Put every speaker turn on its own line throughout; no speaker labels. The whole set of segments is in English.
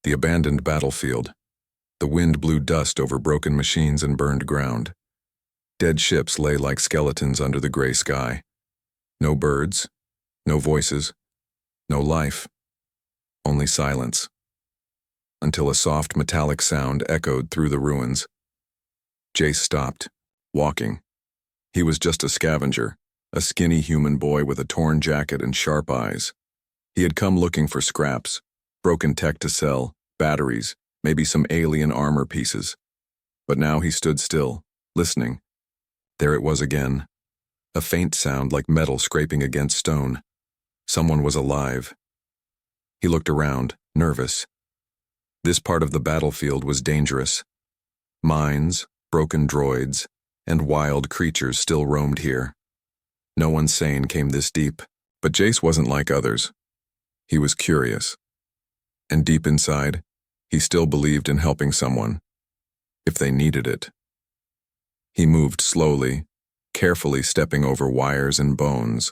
The abandoned battlefield. The wind blew dust over broken machines and burned ground. Dead ships lay like skeletons under the gray sky. No birds, no voices, no life, only silence. Until a soft metallic sound echoed through the ruins. Jace stopped, walking. He was just a scavenger, a skinny human boy with a torn jacket and sharp eyes. He had come looking for scraps, broken tech to sell, batteries, maybe some alien armor pieces. But now he stood still, listening. There it was again. A faint sound like metal scraping against stone. Someone was alive. He looked around, nervous. This part of the battlefield was dangerous. Mines, broken droids, and wild creatures still roamed here. No one sane came this deep, but Jace wasn't like others. He was curious. And deep inside, he still believed in helping someone, if they needed it. He moved slowly, carefully stepping over wires and bones.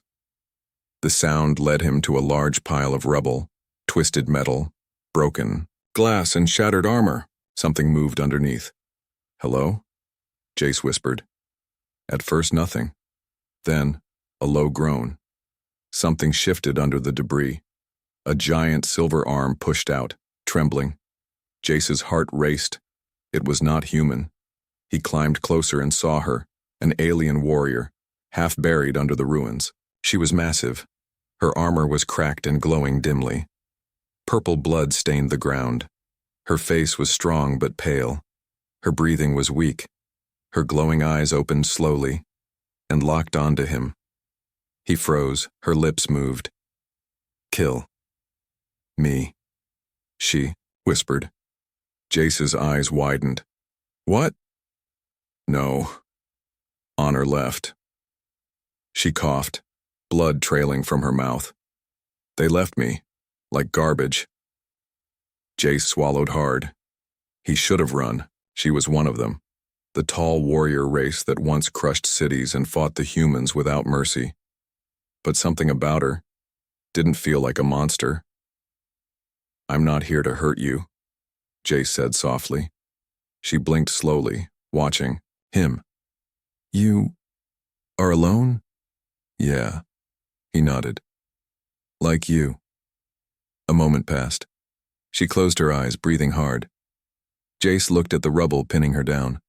The sound led him to a large pile of rubble, twisted metal, broken glass and shattered armor. Something moved underneath. "Hello?" Jace whispered. At first nothing. Then, a low groan. Something shifted under the debris. A giant silver arm pushed out, trembling. Jace's heart raced. It was not human. He climbed closer and saw her, an alien warrior, half buried under the ruins. She was massive. Her armor was cracked and glowing dimly. Purple blood stained the ground. Her face was strong but pale. Her breathing was weak. Her glowing eyes opened slowly and locked onto him. He froze, her lips moved. "Kill me," she whispered. Jace's eyes widened. "What?" "No. Honor left." She coughed, blood trailing from her mouth. "They left me, like garbage." Jace swallowed hard. He should have run. She was one of them. The tall warrior race that once crushed cities and fought the humans without mercy. But something about her didn't feel like a monster. "I'm not here to hurt you," Jace said softly. She blinked slowly, watching him. "You are alone?" "Yeah," he nodded. "Like you." A moment passed. She closed her eyes, breathing hard. Jace looked at the rubble pinning her down.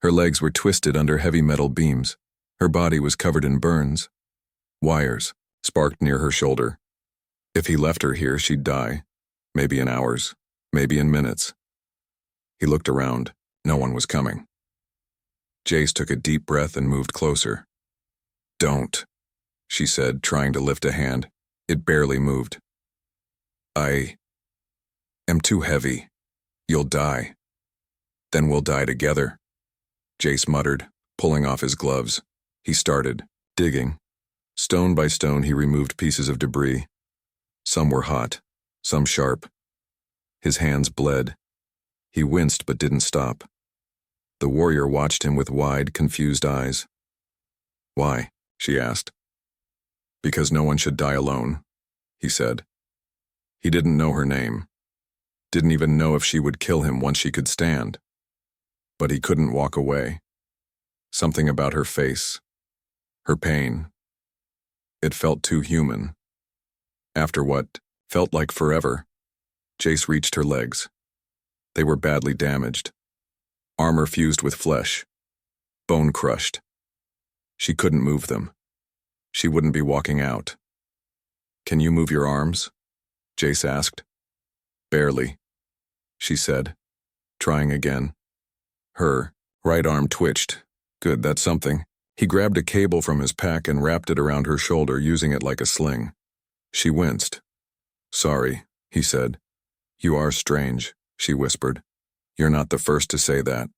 Her legs were twisted under heavy metal beams. Her body was covered in burns. Wires sparked near her shoulder. If he left her here, she'd die. Maybe in hours, maybe in minutes. He looked around. No one was coming. Jace took a deep breath and moved closer. "Don't," she said, trying to lift a hand. It barely moved. "I am too heavy. You'll die. Then we'll die together," Jace muttered, pulling off his gloves. He started, digging. Stone by stone he removed pieces of debris. Some were hot, some sharp. His hands bled. He winced but didn't stop. The warrior watched him with wide, confused eyes. "Why?" she asked. "Because no one should die alone," he said. He didn't know her name. Didn't even know if she would kill him once she could stand. But he couldn't walk away. Something about her face. Her pain. It felt too human. After what felt like forever, Jace reached her legs. They were badly damaged. Armor fused with flesh. Bone crushed. She couldn't move them. She wouldn't be walking out. "Can you move your arms?" Jace asked. "Barely," she said, trying again. Her right arm twitched. Good, that's something. He grabbed a cable from his pack and wrapped it around her shoulder, using it like a sling. She winced. "Sorry," he said. "You are strange," she whispered. "You're not the first to say that."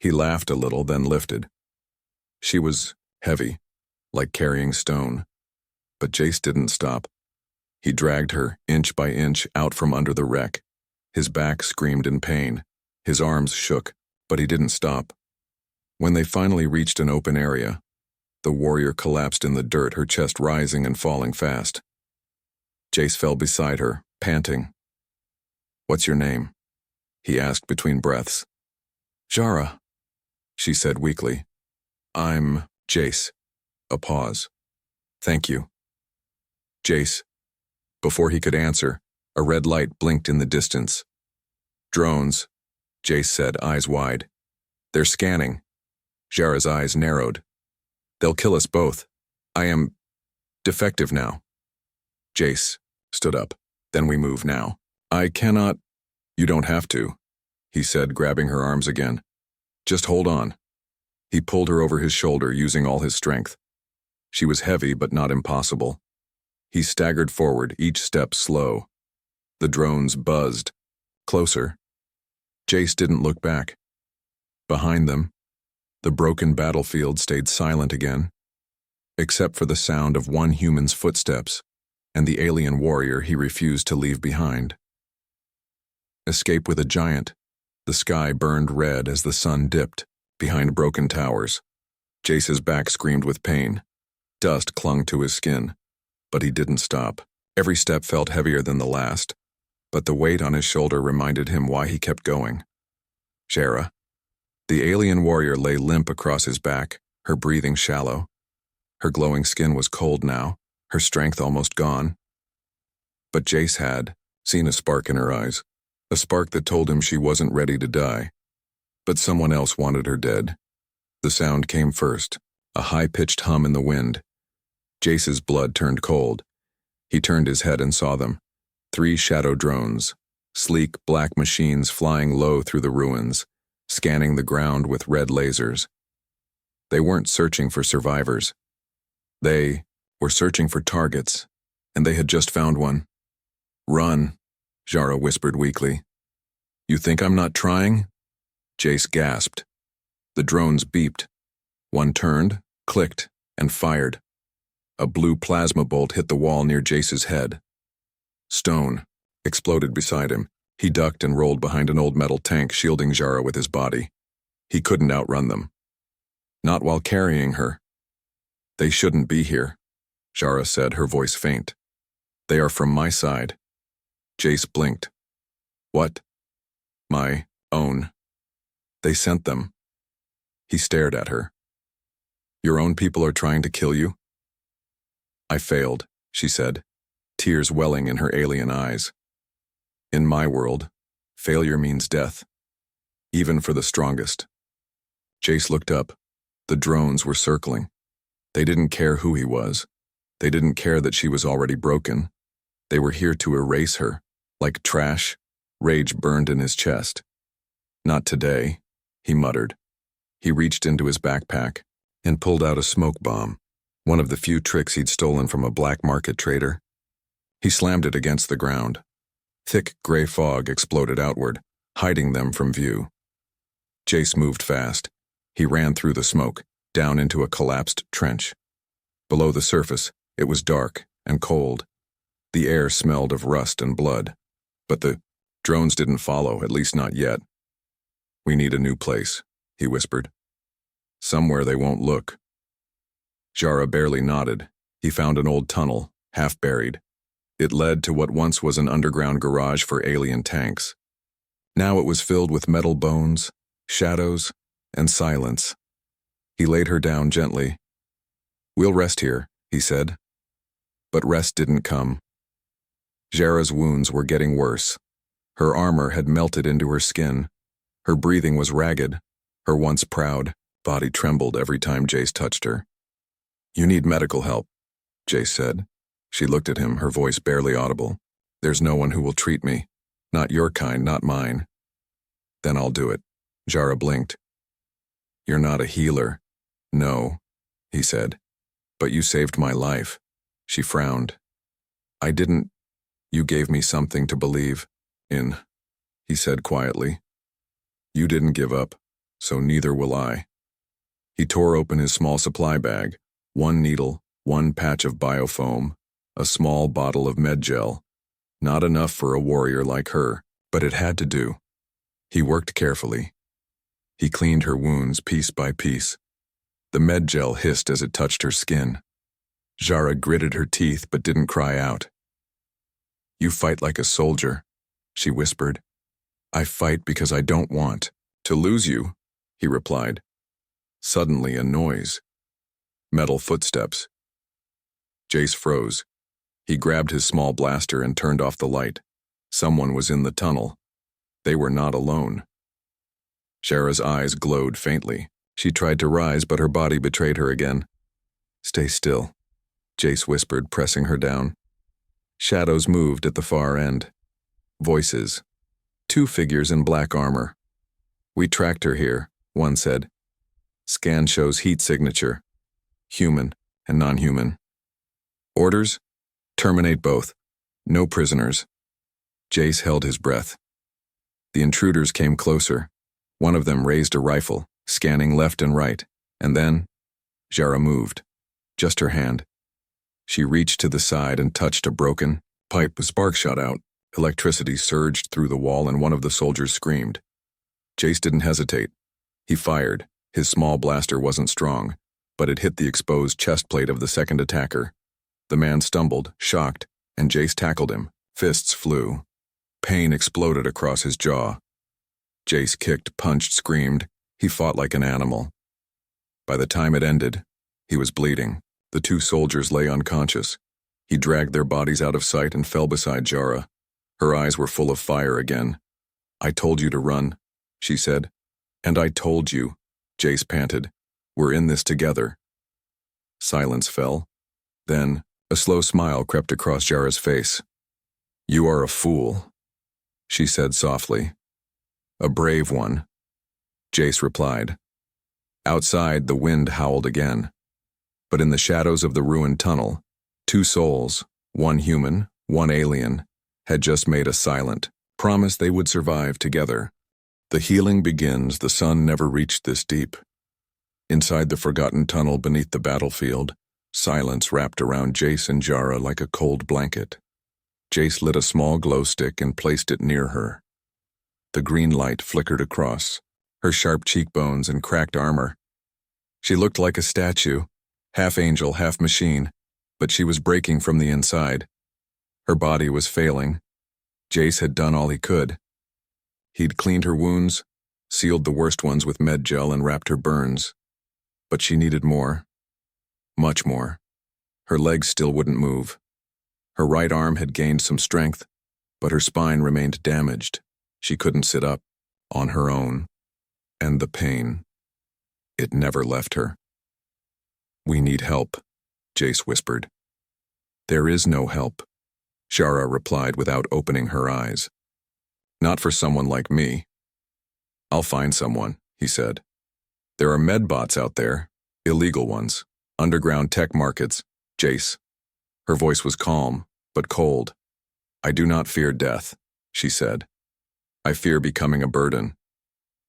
He laughed a little, then lifted. She was heavy, like carrying stone. But Jace didn't stop. He dragged her, inch by inch, out from under the wreck. His back screamed in pain. His arms shook, but he didn't stop. When they finally reached an open area, the warrior collapsed in the dirt, her chest rising and falling fast. Jace fell beside her, panting. "What's your name?" he asked between breaths. "Jara," she said weakly. "I'm Jace." A pause. "Thank you." Jace. Before he could answer, a red light blinked in the distance. "Drones," Jace said, eyes wide. "They're scanning." Jara's eyes narrowed. "They'll kill us both. I am defective now." Jace stood up. "Then we move now." "I cannot." "You don't have to," he said, grabbing her arms again. "Just hold on." He pulled her over his shoulder, using all his strength. She was heavy, but not impossible. He staggered forward, each step slow. The drones buzzed. Closer. Jace didn't look back. Behind them, the broken battlefield stayed silent again, except for the sound of one human's footsteps and the alien warrior he refused to leave behind. Escape with a giant. The sky burned red as the sun dipped behind broken towers. Jace's back screamed with pain. Dust clung to his skin, but he didn't stop. Every step felt heavier than the last, but the weight on his shoulder reminded him why he kept going. Jara. The alien warrior lay limp across his back, her breathing shallow. Her glowing skin was cold now, her strength almost gone. But Jace had seen a spark in her eyes, a spark that told him she wasn't ready to die. But someone else wanted her dead. The sound came first, a high-pitched hum in the wind. Jace's blood turned cold. He turned his head and saw them. 3 shadow drones, sleek black machines flying low through the ruins, scanning the ground with red lasers. They weren't searching for survivors. They were searching for targets, and they had just found one. "Run," Jara whispered weakly. "You think I'm not trying?" Jace gasped. The drones beeped. One turned, clicked, and fired. A blue plasma bolt hit the wall near Jace's head. Stone exploded beside him. He ducked and rolled behind an old metal tank, shielding Jara with his body. He couldn't outrun them. Not while carrying her. "They shouldn't be here," Jara said, her voice faint. "They are from my side." Jace blinked. "What?" "My own. They sent them." He stared at her. "Your own people are trying to kill you?" "I failed," she said, tears welling in her alien eyes. "In my world, failure means death, even for the strongest." Jace looked up. The drones were circling. They didn't care who he was. They didn't care that she was already broken. They were here to erase her. Like trash, rage burned in his chest. "Not today," he muttered. He reached into his backpack and pulled out a smoke bomb, one of the few tricks he'd stolen from a black market trader. He slammed it against the ground. Thick gray fog exploded outward, hiding them from view. Jace moved fast. He ran through the smoke, down into a collapsed trench. Below the surface, it was dark and cold. The air smelled of rust and blood. But the drones didn't follow, at least not yet. "We need a new place," he whispered. "Somewhere they won't look." Jara barely nodded. He found an old tunnel, half buried. It led to what once was an underground garage for alien tanks. Now it was filled with metal bones, shadows, and silence. He laid her down gently. "We'll rest here," he said. But rest didn't come. Jara's wounds were getting worse. Her armor had melted into her skin. Her breathing was ragged. Her once proud body trembled every time Jace touched her. "You need medical help," Jace said. She looked at him, her voice barely audible. "There's no one who will treat me. Not your kind, not mine." "Then I'll do it." Jara blinked. "You're not a healer." "No," he said. "But you saved my life." She frowned. "I didn't. You gave me something to believe in," he said quietly. "You didn't give up, so neither will I." He tore open his small supply bag, one needle, one patch of biofoam, a small bottle of med gel. Not enough for a warrior like her, but it had to do. He worked carefully. He cleaned her wounds piece by piece. The med gel hissed as it touched her skin. Jara gritted her teeth but didn't cry out. "You fight like a soldier," she whispered. I fight because I don't want to lose you, he replied. Suddenly a noise. Metal footsteps. Jace froze. He grabbed his small blaster and turned off the light. Someone was in the tunnel. They were not alone. Shara's eyes glowed faintly. She tried to rise, but her body betrayed her again. Stay still, Jace whispered, pressing her down. Shadows moved at the far end. Voices. 2 figures in black armor. We tracked her here, one said. Scan shows heat signature. Human and non-human. Orders? Terminate both. No prisoners. Jace held his breath. The intruders came closer. One of them raised a rifle, scanning left and right, and then Shara moved. Just her hand. She reached to the side and touched a broken pipe. A spark shot out. Electricity surged through the wall and one of the soldiers screamed. Jace didn't hesitate. He fired. His small blaster wasn't strong, but it hit the exposed chest plate of the second attacker. The man stumbled, shocked, and Jace tackled him. Fists flew. Pain exploded across his jaw. Jace kicked, punched, screamed. He fought like an animal. By the time it ended, he was bleeding. The 2 soldiers lay unconscious. He dragged their bodies out of sight and fell beside Shara. Her eyes were full of fire again. I told you to run, she said. And I told you, Jace panted. We're in this together. Silence fell. Then, a slow smile crept across Shara's face. You are a fool, she said softly. A brave one, Jace replied. Outside, the wind howled again. But in the shadows of the ruined tunnel, 2 souls, one human, one alien, had just made a silent promise they would survive together. The healing begins. The sun never reached this deep. Inside the forgotten tunnel beneath the battlefield, silence wrapped around Jace and Shara like a cold blanket. Jace lit a small glow stick and placed it near her. The green light flickered across her sharp cheekbones and cracked armor. She looked like a statue, half angel, half machine, but she was breaking from the inside. Her body was failing. Jace had done all he could. He'd cleaned her wounds, sealed the worst ones with med gel, and wrapped her burns. But she needed more. Much more. Her legs still wouldn't move. Her right arm had gained some strength, but her spine remained damaged. She couldn't sit up on her own. And the pain. It never left her. We need help, Jace whispered. There is no help, Shara replied without opening her eyes. Not for someone like me. I'll find someone, he said. There are medbots out there, illegal ones, underground tech markets, Jace. Her voice was calm, but cold. I do not fear death, she said. I fear becoming a burden.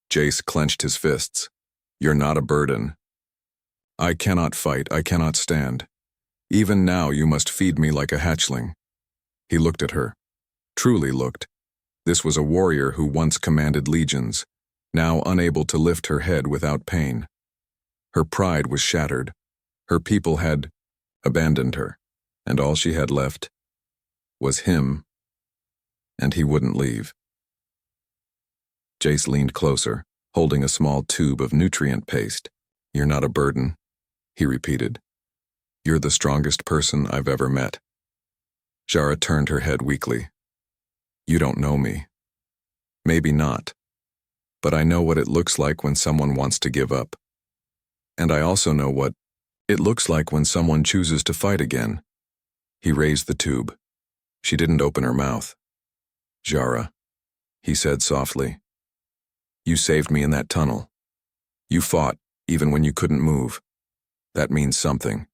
Jace clenched his fists. You're not a burden. I cannot fight, I cannot stand. Even now you must feed me like a hatchling. He looked at her. Truly looked. This was a warrior who once commanded legions, now unable to lift her head without pain. Her pride was shattered. Her people had abandoned her, and all she had left was him, and he wouldn't leave. Jace leaned closer, holding a small tube of nutrient paste. You're not a burden, he repeated. You're the strongest person I've ever met. Shara turned her head weakly. You don't know me. Maybe not. But I know what it looks like when someone wants to give up. And I also know what it looks like when someone chooses to fight again. He raised the tube. She didn't open her mouth. Shara, he said softly. You saved me in that tunnel. You fought, even when you couldn't move. That means something.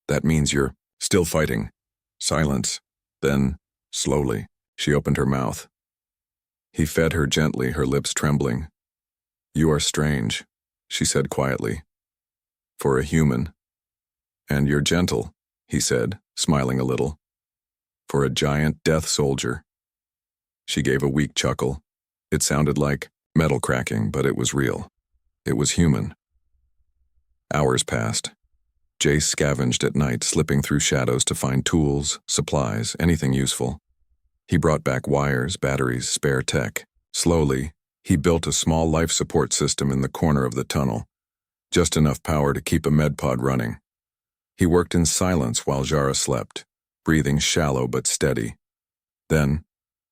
That means you're still fighting. Silence. Then, slowly, she opened her mouth. He fed her gently, her lips trembling. You are strange, she said quietly. For a human. And you're gentle, he said, smiling a little. For a giant death soldier. She gave a weak chuckle. It sounded like metal cracking, but it was real. It was human. Hours passed. Jace scavenged at night, slipping through shadows to find tools, supplies, anything useful. He brought back wires, batteries, spare tech. Slowly, he built a small life support system in the corner of the tunnel, just enough power to keep a medpod running. He worked in silence while Jara slept, breathing shallow but steady. Then,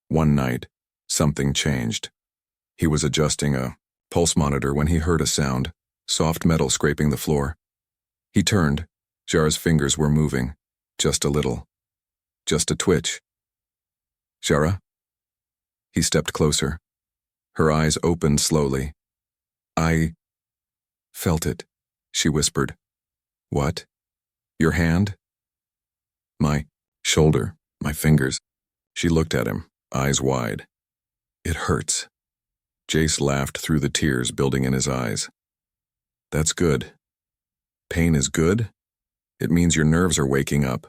one night, something changed. He was adjusting a pulse monitor when he heard a sound, soft metal scraping the floor. He turned. Jara's fingers were moving, just a little. Just a twitch. Jara? He stepped closer. Her eyes opened slowly. I felt it, she whispered. What? Your hand? My shoulder, my fingers. She looked at him, eyes wide. It hurts. Jace laughed through the tears building in his eyes. That's good. Pain is good? It means your nerves are waking up.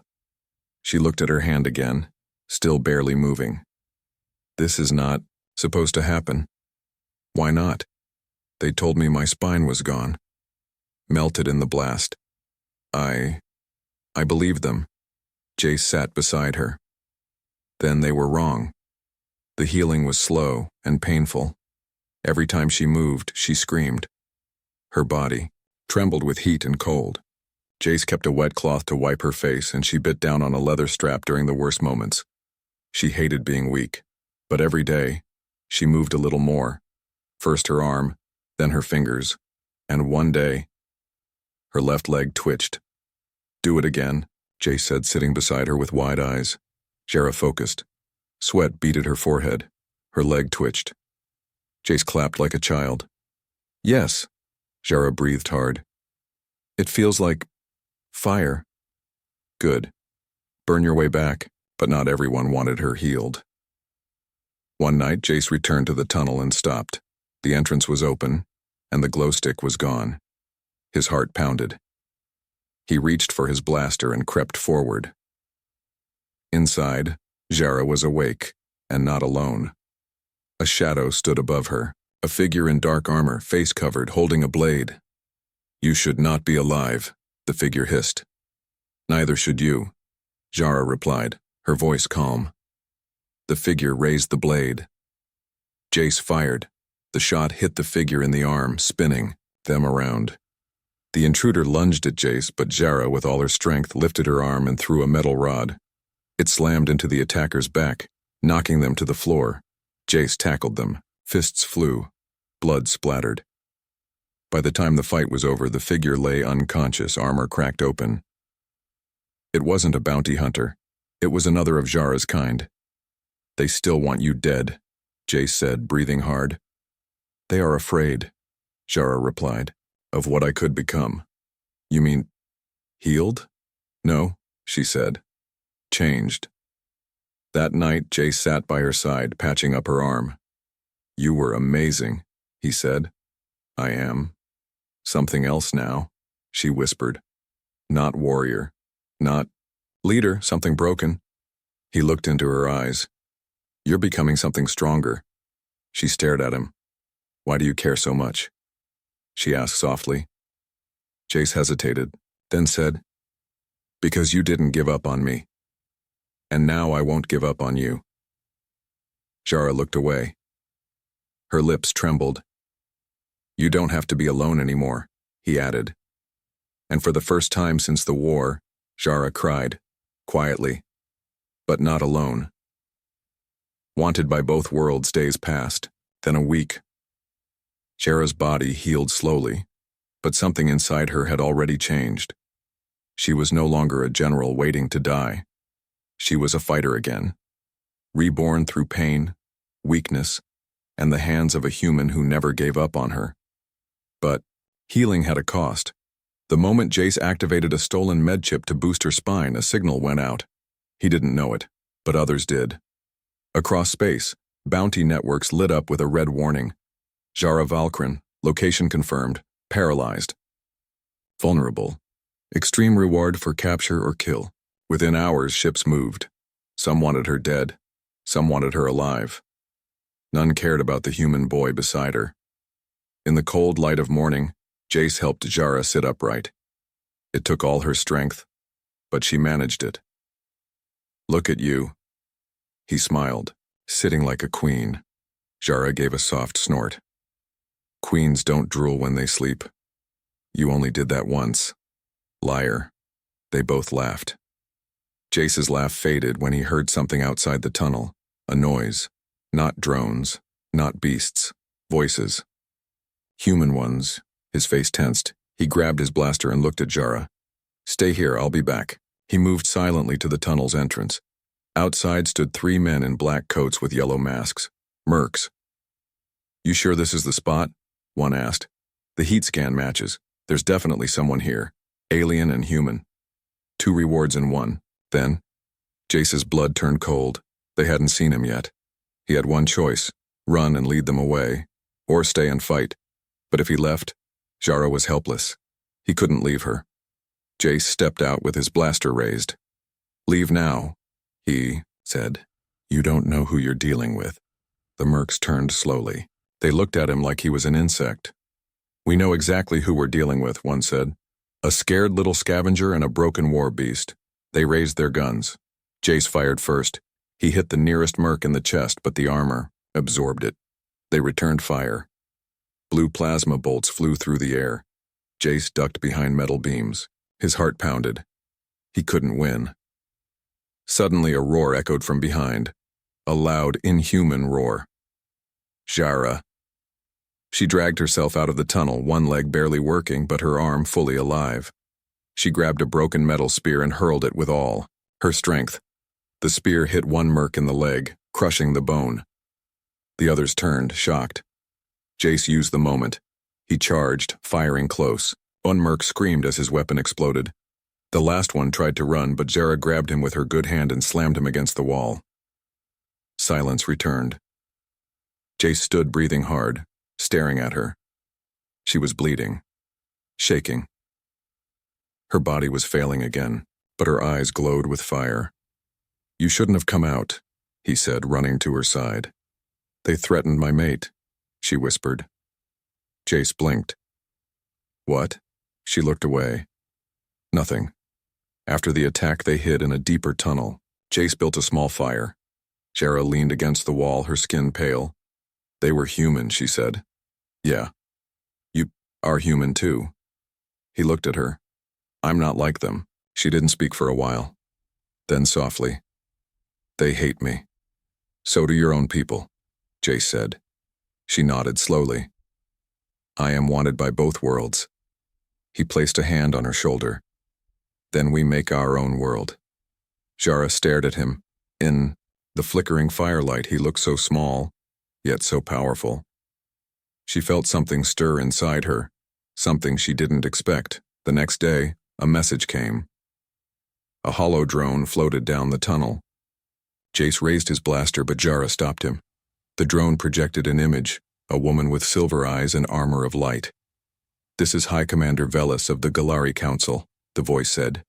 She looked at her hand again, still barely moving. This is not supposed to happen. Why not? They told me my spine was gone. Melted in the blast. I believed them. Jace sat beside her. Then they were wrong. The healing was slow and painful. Every time she moved, she screamed. Her body trembled with heat and cold. Jace kept a wet cloth to wipe her face, and she bit down on a leather strap during the worst moments. She hated being weak, but every day, she moved a little more. First her arm, then her fingers, and one day, her left leg twitched. Do it again, Jace said, sitting beside her with wide eyes. Jara focused. Sweat beaded her forehead. Her leg twitched. Jace clapped like a child. Yes, Jara breathed hard. It feels like fire. Good. Burn your way back, but not everyone wanted her healed. One night, Jace returned to the tunnel and stopped. The entrance was open, and the glow stick was gone. His heart pounded. He reached for his blaster and crept forward. Inside, Jara was awake, and not alone. A shadow stood above her, a figure in dark armor, face covered, holding a blade. You should not be alive, the figure hissed. Neither should you, Jara replied, her voice calm. The figure raised the blade. Jace fired. The shot hit the figure in the arm, spinning them around. The intruder lunged at Jace, but Jara, with all her strength, lifted her arm and threw a metal rod. It slammed into the attacker's back, knocking them to the floor. Jace tackled them. Fists flew. Blood splattered. By the time the fight was over, the figure lay unconscious, armor cracked open. It wasn't a bounty hunter. It was another of Jara's kind. They still want you dead, Jace said, breathing hard. They are afraid, Jara replied, of what I could become. You mean, healed? No, she said. Changed. That night, Jace sat by her side, patching up her arm. You were amazing, he said. I am. Something else now, she whispered. Not warrior. Not leader, something broken. He looked into her eyes. You're becoming something stronger. She stared at him. Why do you care so much? She asked softly. Jace hesitated, then said, Because you didn't give up on me. And now I won't give up on you. Jara looked away. Her lips trembled. You don't have to be alone anymore, he added. And for the first time since the war, Jara cried, quietly, but not alone. Wanted by both worlds, days passed, then a week. Jara's body healed slowly, but something inside her had already changed. She was no longer a general waiting to die. She was a fighter again, reborn through pain, weakness, and the hands of a human who never gave up on her. But healing had a cost. The moment Jace activated a stolen med chip to boost her spine, a signal went out. He didn't know it, but others did. Across space, bounty networks lit up with a red warning. Jara Valkyrin, location confirmed, paralyzed. Vulnerable. Extreme reward for capture or kill. Within hours, ships moved. Some wanted her dead. Some wanted her alive. None cared about the human boy beside her. In the cold light of morning, Jace helped Jara sit upright. It took all her strength, but she managed it. Look at you. He smiled, sitting like a queen. Jara gave a soft snort. Queens don't drool when they sleep. You only did that once. Liar. They both laughed. Jace's laugh faded when he heard something outside the tunnel. A noise. Not drones. Not beasts. Voices. Human ones. His face tensed. He grabbed his blaster and looked at Jara. Stay here, I'll be back. He moved silently to the tunnel's entrance. Outside stood 3 men in black coats with yellow masks. Mercs. You sure this is the spot? One asked. The heat scan matches. There's definitely someone here. Alien and human. 2 rewards in one. Then, Jace's blood turned cold. They hadn't seen him yet. He had one choice, run and lead them away, or stay and fight. But if he left, Jara was helpless. He couldn't leave her. Jace stepped out with his blaster raised. Leave now, he said. You don't know who you're dealing with. The mercs turned slowly. They looked at him like he was an insect. We know exactly who we're dealing with, one said. A scared little scavenger and a broken war beast. They raised their guns. Jace fired first. He hit the nearest merc in the chest, but the armor absorbed it. They returned fire. Blue plasma bolts flew through the air. Jace ducked behind metal beams. His heart pounded. He couldn't win. Suddenly a roar echoed from behind. A loud, inhuman roar. Jara. She dragged herself out of the tunnel, one leg barely working, but her arm fully alive. She grabbed a broken metal spear and hurled it with all her strength. The spear hit one merc in the leg, crushing the bone. The others turned, shocked. Jace used the moment. He charged, firing close. One merc screamed as his weapon exploded. The last one tried to run, but Jara grabbed him with her good hand and slammed him against the wall. Silence returned. Jace stood breathing hard, staring at her. She was bleeding, shaking. Her body was failing again, but her eyes glowed with fire. You shouldn't have come out, he said, running to her side. They threatened my mate, she whispered. Jace blinked. What? She looked away. Nothing. After the attack, they hid in a deeper tunnel. Jace built a small fire. Jara leaned against the wall, her skin pale. They were human, she said. Yeah. You are human too. He looked at her. I'm not like them. She didn't speak for a while. Then softly. They hate me. So do your own people, Jace said. She nodded slowly. I am wanted by both worlds. He placed a hand on her shoulder. Then we make our own world. Jara stared at him. In the flickering firelight, he looked so small, yet so powerful. She felt something stir inside her, something she didn't expect. The next day, a message came. A hollow drone floated down the tunnel. Jace raised his blaster, but Jara stopped him. The drone projected an image, a woman with silver eyes and armor of light. This is High Commander Velis of the Galactic Council, the voice said.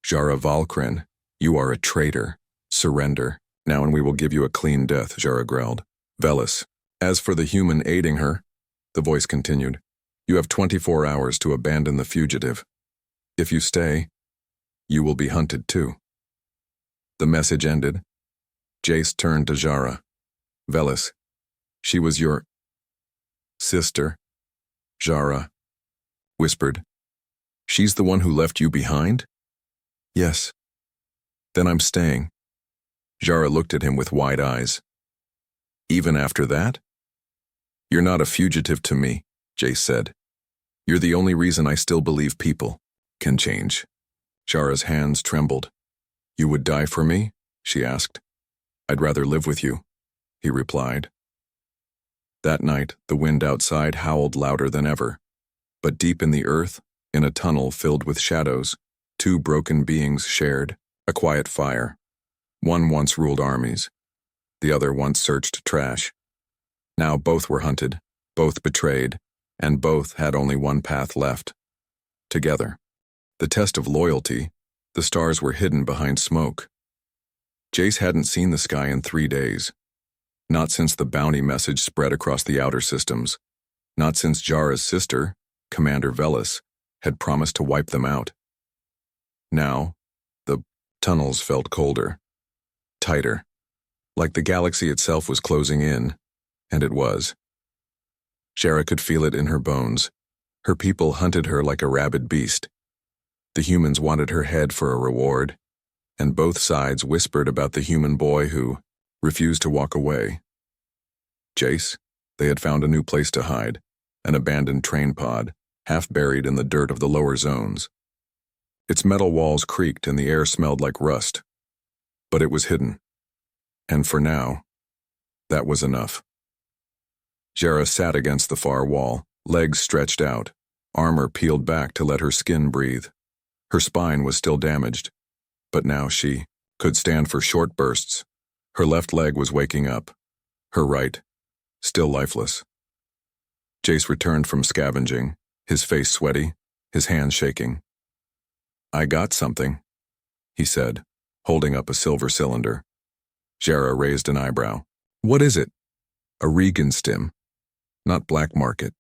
Jara Valkrin, you are a traitor. Surrender, now and we will give you a clean death, Jara growled. Velis, as for the human aiding her, the voice continued, you have 24 hours to abandon the fugitive. If you stay, you will be hunted too. The message ended. Jace turned to Jara. Velis, she was your sister, Jara whispered. She's the one who left you behind? Yes. Then I'm staying. Jara looked at him with wide eyes. Even after that? You're not a fugitive to me, Jace said. You're the only reason I still believe people can change. Jara's hands trembled. You would die for me? She asked. I'd rather live with you, he replied. That night, the wind outside howled louder than ever. But deep in the earth, in a tunnel filled with shadows, 2 broken beings shared a quiet fire. One once ruled armies. The other once searched trash. Now both were hunted, both betrayed, and both had only one path left. Together. The test of loyalty, the stars were hidden behind smoke. Jace hadn't seen the sky in 3 days. Not since the bounty message spread across the outer systems. Not since Jara's sister, Commander Velis, had promised to wipe them out. Now, the tunnels felt colder, tighter, like the galaxy itself was closing in, and it was. Jara could feel it in her bones. Her people hunted her like a rabid beast. The humans wanted her head for a reward, and both sides whispered about the human boy who refused to walk away. Jace, they had found a new place to hide, an abandoned train pod, half buried in the dirt of the lower zones. Its metal walls creaked and the air smelled like rust. But it was hidden. And for now, that was enough. Jara sat against the far wall, legs stretched out, armor peeled back to let her skin breathe. Her spine was still damaged, but now she could stand for short bursts. Her left leg was waking up, her right, still lifeless. Jace returned from scavenging, his face sweaty, his hands shaking. "I got something," he said, holding up a silver cylinder. Jara raised an eyebrow. "What is it?" "A Regan stim. Not black market.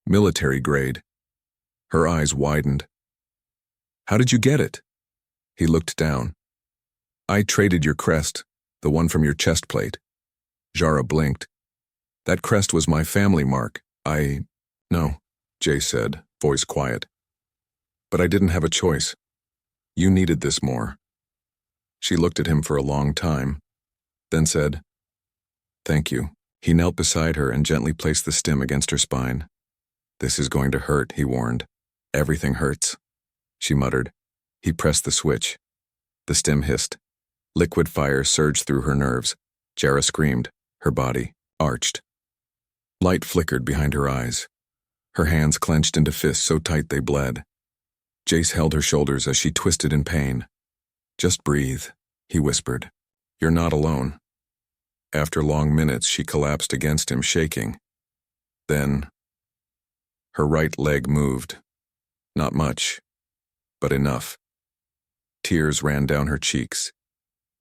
Military grade." Her eyes widened. "How did you get it?" He looked down. "I traded your crest, the one from your chest plate." Jara blinked. "That crest was my family mark. No," Jay said, voice quiet. "But I didn't have a choice. You needed this more." She looked at him for a long time, then said, "Thank you." He knelt beside her and gently placed the stim against her spine. "This is going to hurt," he warned. "Everything hurts," she muttered. He pressed the switch. The stim hissed. Liquid fire surged through her nerves. Jara screamed, her body arched. Light flickered behind her eyes. Her hands clenched into fists so tight they bled. Jace held her shoulders as she twisted in pain. "Just breathe," he whispered. "You're not alone." After long minutes, she collapsed against him, shaking. Then, her right leg moved. Not much, but enough. Tears ran down her cheeks.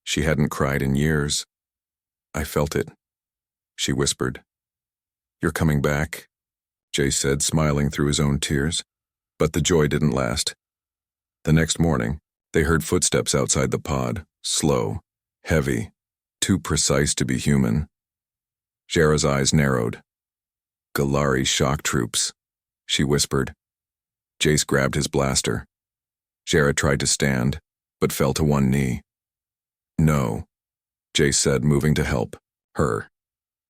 She hadn't cried in years. "I felt it," she whispered. "You're coming back," Jace said, smiling through his own tears. But the joy didn't last. The next morning, they heard footsteps outside the pod, slow, heavy, too precise to be human. Jara's eyes narrowed. "Galari shock troops," she whispered. Jace grabbed his blaster. Jara tried to stand, but fell to one knee. "No," Jace said, moving to help her.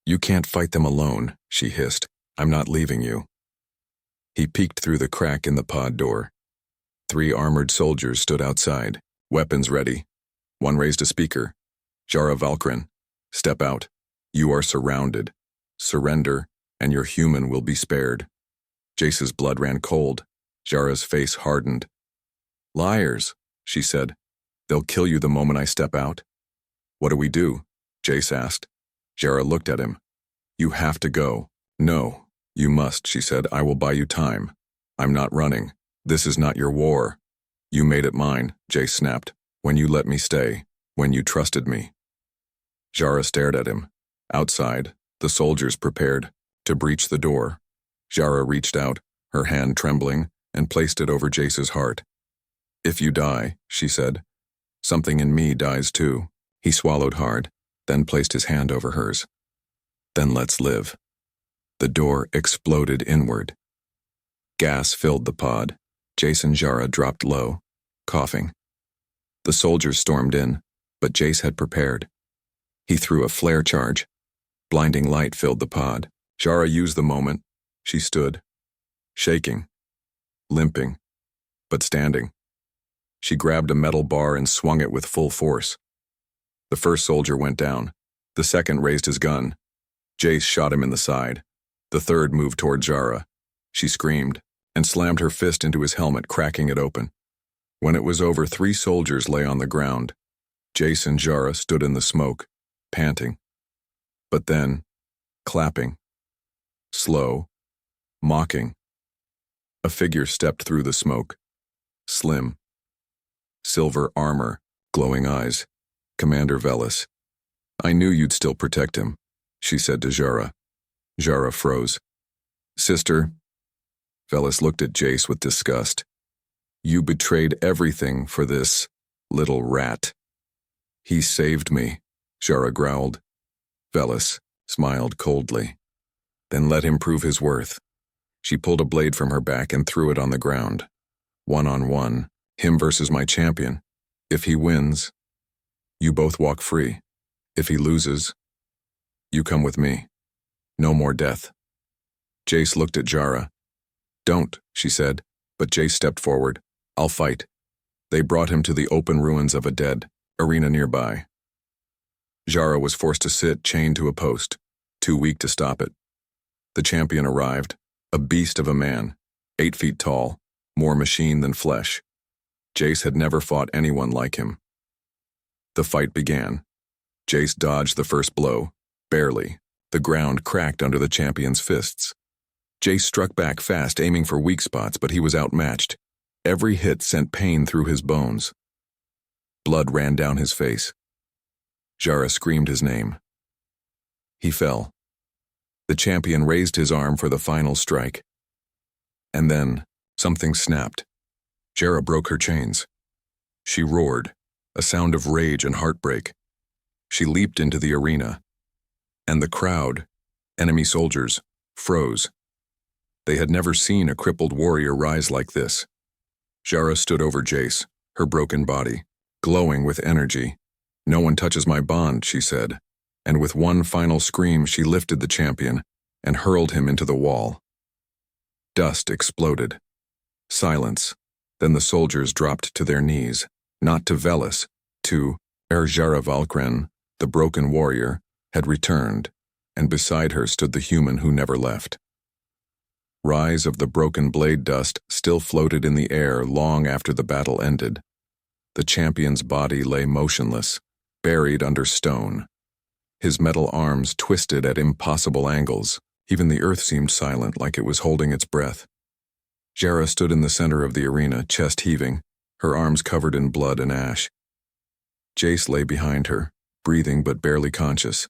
"You can't fight them alone," she hissed. "I'm not leaving you." He peeked through the crack in the pod door. 3 armored soldiers stood outside, weapons ready. One raised a speaker. "Jara Valkyrin, step out. You are surrounded. Surrender, and your human will be spared." Jace's blood ran cold. Jara's face hardened. "Liars," she said. "They'll kill you the moment I step out." "What do we do?" Jace asked. Jara looked at him. "You have to go." "No, you must," she said. "I will buy you time. I'm not running. This is not your war." "You made it mine," Jace snapped. "When you let me stay. When you trusted me." Jara stared at him. Outside, the soldiers prepared to breach the door. Jara reached out, her hand trembling, and placed it over Jace's heart. "If you die," she said, "something in me dies too." He swallowed hard, then placed his hand over hers. "Then let's live." The door exploded inward. Gas filled the pod. Jace and Jara dropped low, coughing. The soldiers stormed in, but Jace had prepared. He threw a flare charge. Blinding light filled the pod. Jara used the moment. She stood, shaking, limping, but standing. She grabbed a metal bar and swung it with full force. The first soldier went down. The second raised his gun. Jace shot him in the side. The third moved toward Jara. She screamed and slammed her fist into his helmet, cracking it open. When it was over, 3 soldiers lay on the ground. Jace and Jara stood in the smoke, panting. But then, clapping. Slow, mocking. A figure stepped through the smoke. Slim. Silver armor, glowing eyes. Commander Velis. "I knew you'd still protect him," she said to Jara. Jara froze. "Sister." Velis looked at Jace with disgust. "You betrayed everything for this little rat." "He saved me," Jara growled. Velis smiled coldly. Then let him prove his worth. She pulled a blade from her back and threw it on the ground. 1-on-1, him versus my champion. If he wins, you both walk free. If he loses, you come with me. No more death. Jace looked at Jara. Don't, she said, but Jace stepped forward. I'll fight. They brought him to the open ruins of a dead arena nearby. Jara was forced to sit chained to a post, too weak to stop it. The champion arrived, a beast of a man, 8 feet tall, more machine than flesh. Jace had never fought anyone like him. The fight began. Jace dodged the first blow, barely. The ground cracked under the champion's fists. Jace struck back fast, aiming for weak spots, but he was outmatched. Every hit sent pain through his bones. Blood ran down his face. Jara screamed his name. He fell. The champion raised his arm for the final strike. And then, something snapped. Jara broke her chains. She roared, a sound of rage and heartbreak. She leaped into the arena. And the crowd, enemy soldiers, froze. They had never seen a crippled warrior rise like this. Jara stood over Jace, her broken body, glowing with energy. No one touches my bond, she said, and with one final scream she lifted the champion and hurled him into the wall. Dust exploded. Silence. Then the soldiers dropped to their knees, not to Velis, to Jara Valkren, the broken warrior, had returned, and beside her stood the human who never left. Rise of the broken blade dust still floated in the air long after the battle ended. The champion's body lay motionless, buried under stone. His metal arms twisted at impossible angles. Even the earth seemed silent, like it was holding its breath. Jara stood in the center of the arena, chest heaving, her arms covered in blood and ash. Jace lay behind her, breathing but barely conscious.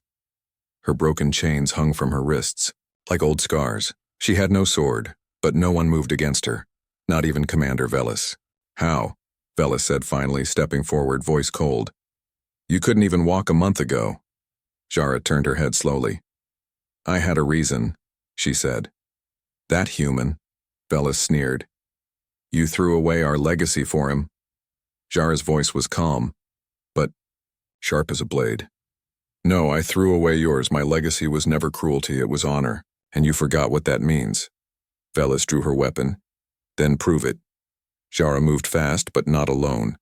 Her broken chains hung from her wrists, like old scars. She had no sword, but no one moved against her, not even Commander Velis. How? Velis said finally, stepping forward, voice cold. You couldn't even walk a month ago. Jara turned her head slowly. I had a reason, she said. That human, Velis sneered. You threw away our legacy for him. Jara's voice was calm, but sharp as a blade. No, I threw away yours. My legacy was never cruelty, it was honor, and you forgot what that means. Velis drew her weapon. Then prove it. Jara moved fast, but not alone.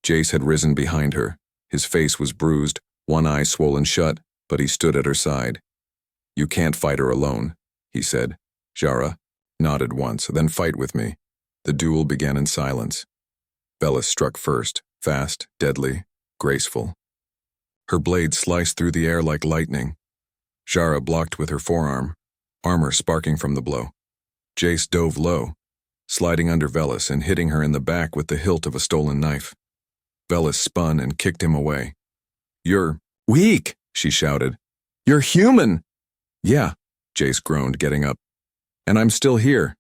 Jace had risen behind her. His face was bruised, one eye swollen shut, but he stood at her side. You can't fight her alone, he said. Jara nodded once, then fight with me. The duel began in silence. Velis struck first, fast, deadly, graceful. Her blade sliced through the air like lightning. Jara blocked with her forearm, armor sparking from the blow. Jace dove low, sliding under Velis and hitting her in the back with the hilt of a stolen knife. Velis spun and kicked him away. You're weak, she shouted. You're human! Yeah, Jace groaned, getting up. And I'm still here.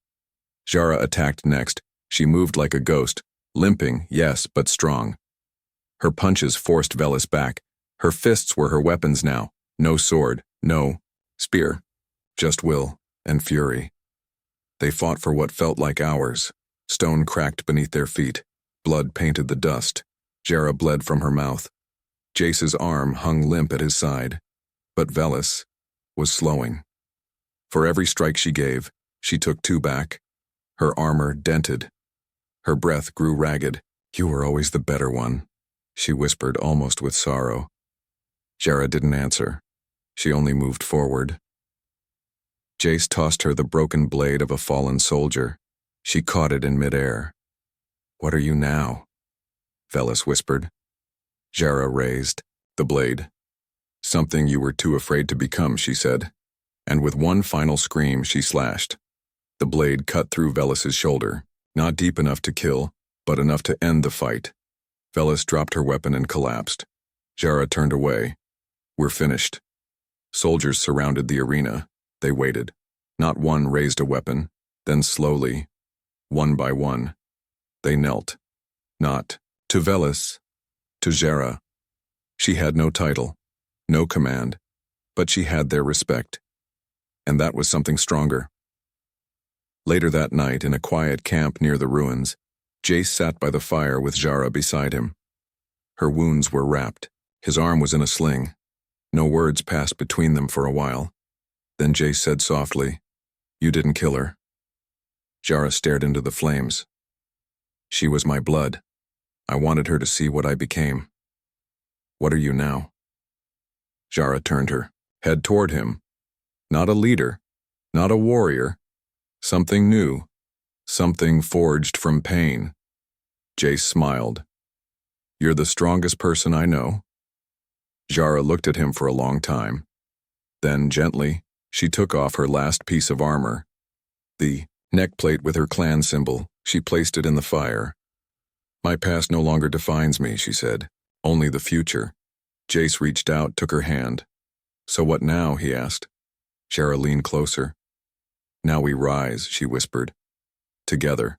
Jara attacked next. She moved like a ghost, limping, yes, but strong. Her punches forced Velis back. Her fists were her weapons now. No sword, no spear, just will and fury. They fought for what felt like hours. Stone cracked beneath their feet. Blood painted the dust. Jara bled from her mouth. Jace's arm hung limp at his side. But Velis was slowing. For every strike she gave, she took 2 back. Her armor dented. Her breath grew ragged. You were always the better one, she whispered almost with sorrow. Jara didn't answer. She only moved forward. Jace tossed her the broken blade of a fallen soldier. She caught it in midair. What are you now? Velis whispered. Jara raised the blade. Something you were too afraid to become, she said. And with one final scream, she slashed. The blade cut through Velis's shoulder, not deep enough to kill, but enough to end the fight. Velis dropped her weapon and collapsed. Jara turned away. We're finished. Soldiers surrounded the arena. They waited. Not one raised a weapon. Then slowly, one by one, they knelt. Not to Velis, to Jara. She had no title, no command, but she had their respect. And that was something stronger. Later that night, in a quiet camp near the ruins, Jace sat by the fire with Jara beside him. Her wounds were wrapped. His arm was in a sling. No words passed between them for a while. Then Jace said softly, "You didn't kill her." Jara stared into the flames. "She was my blood. I wanted her to see what I became." "What are you now?" Jara turned her head toward him. Not a leader, not a warrior. Something new, something forged from pain. Jace smiled. "You're the strongest person I know." Jara looked at him for a long time. Then, gently, she took off her last piece of armor. The neckplate with her clan symbol, she placed it in the fire. "My past no longer defines me," she said. "Only the future." Jace reached out, took her hand. "So what now?" he asked. Jara leaned closer. "Now we rise," she whispered. "Together."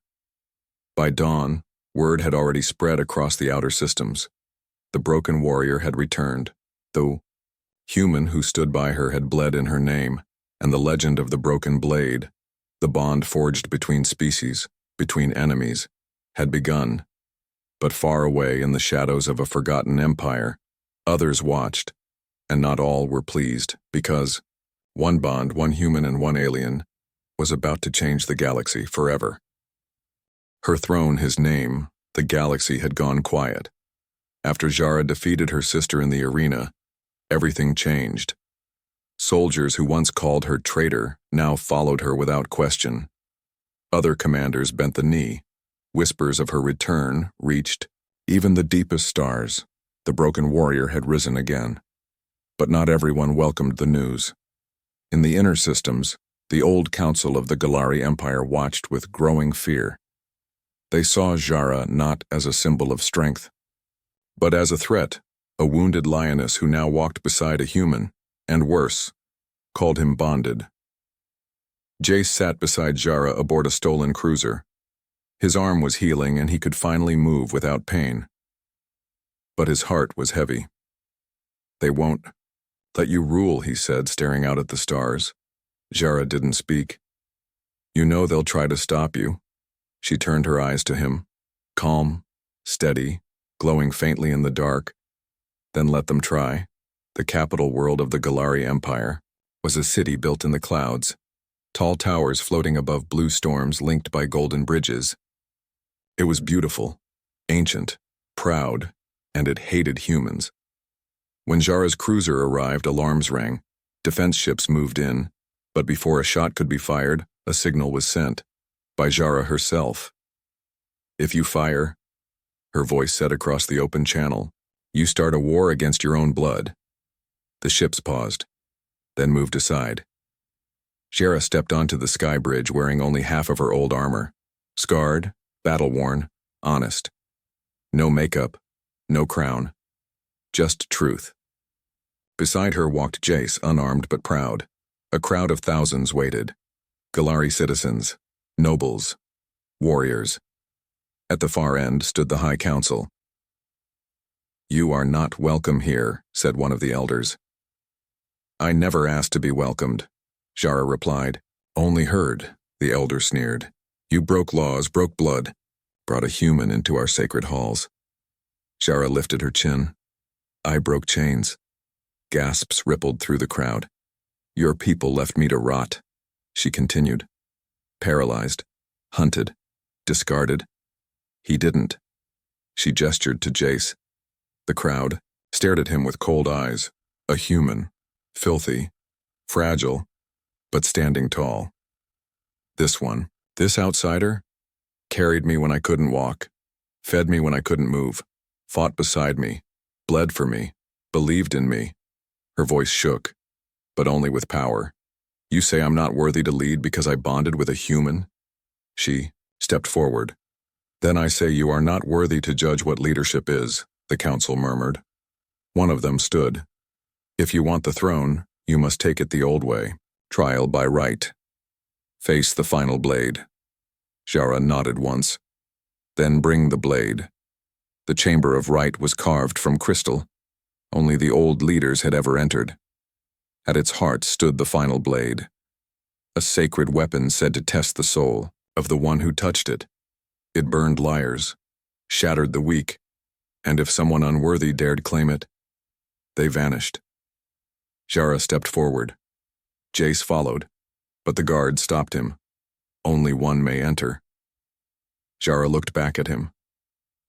By dawn, word had already spread across the outer systems. The broken warrior had returned. The human who stood by her had bled in her name, and the legend of the broken blade, the bond forged between species, between enemies, had begun. But far away in the shadows of a forgotten empire, others watched, and not all were pleased, because one bond, one human and one alien, was about to change the galaxy forever. Her throne, his name, the galaxy had gone quiet. After Jara defeated her sister in the arena, everything changed. Soldiers who once called her traitor now followed her without question. Other commanders bent the knee. Whispers of her return reached even the deepest stars. The broken warrior had risen again. But not everyone welcomed the news. In the inner systems, the old council of the Galactic Empire watched with growing fear. They saw Jara not as a symbol of strength, but as a threat, a wounded lioness who now walked beside a human, and worse, called him bonded. Jace sat beside Jara aboard a stolen cruiser. His arm was healing and he could finally move without pain. But his heart was heavy. "They won't let you rule," he said, staring out at the stars. Jara didn't speak. "You know they'll try to stop you." She turned her eyes to him, calm, steady, glowing faintly in the dark. "Then let them try." The capital world of the Galactic Empire was a city built in the clouds, tall towers floating above blue storms linked by golden bridges. It was beautiful, ancient, proud, and it hated humans. When Jara's cruiser arrived, alarms rang. Defense ships moved in, but before a shot could be fired, a signal was sent, by Jara herself. "If you fire," her voice said across the open channel, "you start a war against your own blood." The ships paused, then moved aside. Jara stepped onto the sky bridge wearing only half of her old armor, scarred, battle-worn, honest. No makeup, no crown, just truth. Beside her walked Jace, unarmed but proud. A crowd of thousands waited. Galactic citizens, nobles, warriors. At the far end stood the High Council. "You are not welcome here," said one of the elders. "I never asked to be welcomed," Jara replied. "Only heard," the elder sneered. "You broke laws, broke blood, brought a human into our sacred halls." Jara lifted her chin. "I broke chains." Gasps rippled through the crowd. "Your people left me to rot," she continued. "Paralyzed, hunted, discarded. He didn't." She gestured to Jace. The crowd stared at him with cold eyes. A human, filthy, fragile, but standing tall. This one, this outsider, carried me when I couldn't walk, fed me when I couldn't move, fought beside me, bled for me, believed in me. Her voice shook, but only with power. "You say I'm not worthy to lead because I bonded with a human?" She stepped forward. "Then I say you are not worthy to judge what leadership is," the council murmured. One of them stood. "If you want the throne, you must take it the old way, trial by right. Face the final blade." Jara nodded once. "Then bring the blade." The chamber of right was carved from crystal. Only the old leaders had ever entered. At its heart stood the final blade, a sacred weapon said to test the soul of the one who touched it. It burned liars, shattered the weak, and if someone unworthy dared claim it, they vanished. Jara stepped forward. Jace followed, but the guard stopped him. Only one may enter. Jara looked back at him.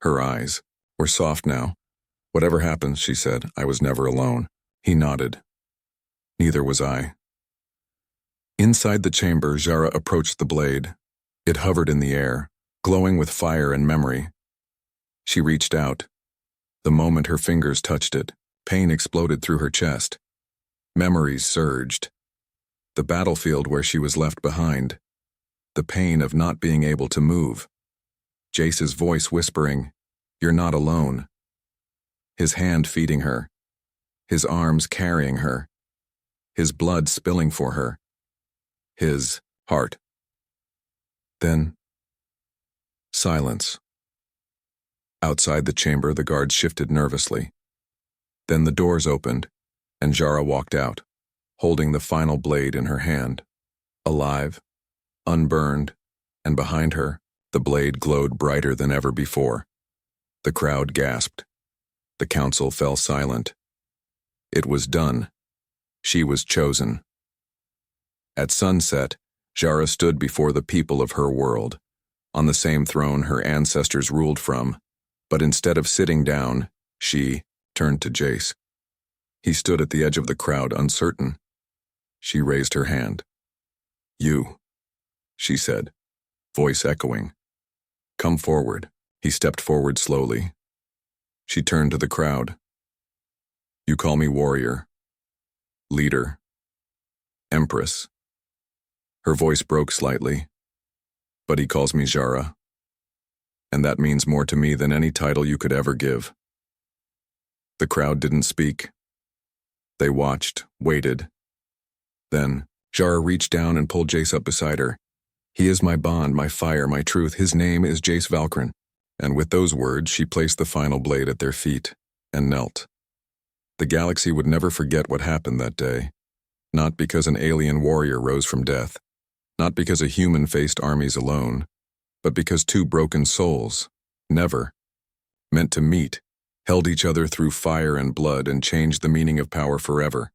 Her eyes were soft now. Whatever happens, she said, I was never alone. He nodded. Neither was I. Inside the chamber, Jara approached the blade. It hovered in the air, glowing with fire and memory. She reached out. The moment her fingers touched it, pain exploded through her chest. Memories surged. The battlefield where she was left behind. The pain of not being able to move. Jace's voice whispering, "You're not alone." His hand feeding her. His arms carrying her. His blood spilling for her. His heart. Then, silence. Outside the chamber, the guards shifted nervously. Then the doors opened, and Jara walked out, holding the final blade in her hand. Alive, unburned, and behind her, the blade glowed brighter than ever before. The crowd gasped. The council fell silent. It was done. She was chosen. At sunset, Jara stood before the people of her world, on the same throne her ancestors ruled from, but instead of sitting down, she turned to Jace. He stood at the edge of the crowd, uncertain. She raised her hand. "You," she said, voice echoing. "Come forward." He stepped forward slowly. She turned to the crowd. "You call me warrior, leader, empress." Her voice broke slightly. "But he calls me Jara, and that means more to me than any title you could ever give." The crowd didn't speak. They watched, waited. Then, Jara reached down and pulled Jace up beside her. "He is my bond, my fire, my truth. His name is Jace Valkyrin." And with those words, she placed the final blade at their feet and knelt. The galaxy would never forget what happened that day. Not because an alien warrior rose from death. Not because a human faced armies alone. But because two broken souls, never, meant to meet, held each other through fire and blood and changed the meaning of power forever.